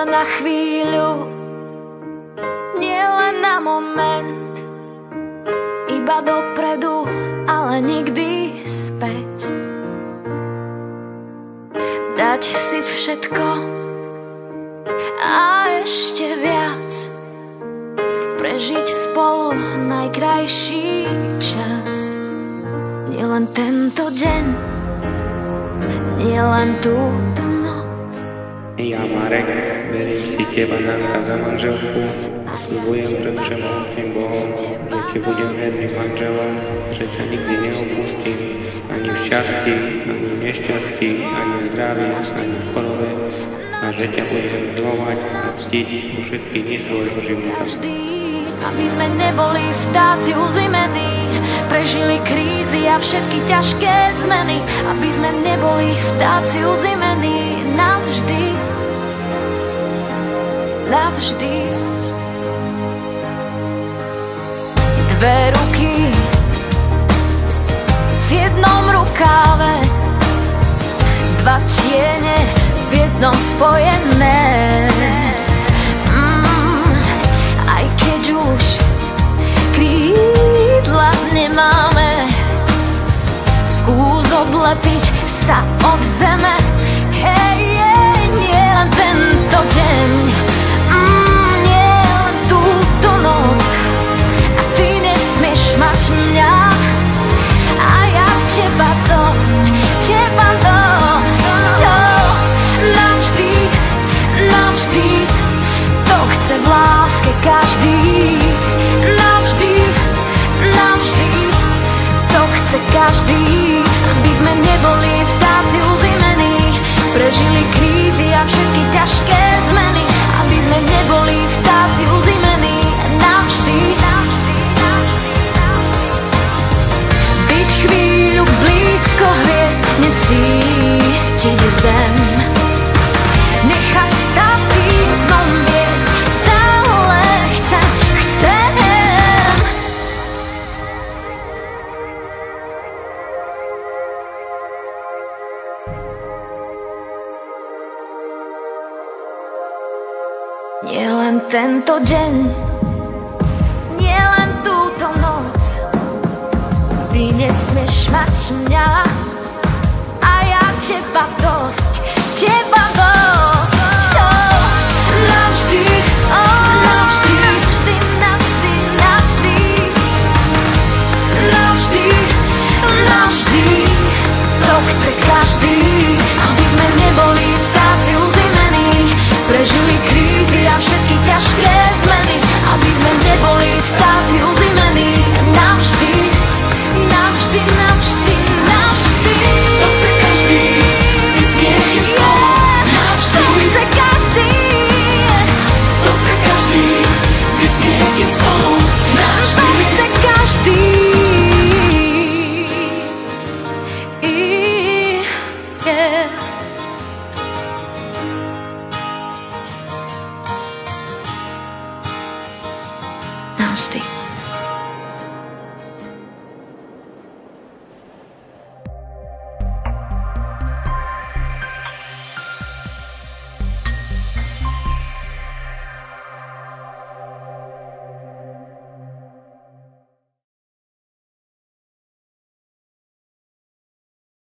len na chvíľu, nie len na moment, iba dopredu, ale nikdy späť. Dať si všetko a ešte viac, prežiť spolu najkrajší čas. Nielen tento deň, nielen túto noc. Ja, Marek, verím si teba náhrad za manželku a sľubujem pred všemohúcim Bohom, že ti budem verným manželom, že ťa nikdy neopustím, ani v šťastí, ani v nešťastí, ani v zdraví, ani v chorobe, a že ťa budem milovať a ctiť vo všetky dni svojho života. Aby sme neboli vtáci uzimení, prežili krízy a všetky ťažké zmeny. Aby sme neboli vtáci uzimení navždy, navždy. Dve ruky v jednom rukáve, dva tiene v jednom spojené. Aj keď už krídla nemáme, skús odlepiť sa od zeme. Hej, nie len tento deň, nie len túto noc, a ty nesmieš mať mňa a ja teba dosť, teba dosť. Navždy, navždy, to chce v láske každý. Navždy, navždy, to chce každý. Aby sme neboli vtáci uzimení, prežili krízy a všetky ťažké zmeny. Aby sme neboli vtáci uzimení navždy. Byť chvíľu blízko hviezd, necítiť zem, nechaj sa tým snom viesť, stále chcem. Nie len tento deň, nie len túto noc, ty nesmieš mať mňa a ja teba dosť, teba dosť. Navždy, navždy, navždy, navždy, navždy, navždy, navždy, to chce každý. Aby sme neboli vtáci uzimení, prežili krízy a všetky ťažké zmeny. Aby sme neboli vtáci uzimení navždy, navždy, navždy, navždy. To chce každý, bez niekým slov. Navždy, to chce každý. To chce každý, bez niekým slov. Navždy, to chce každý.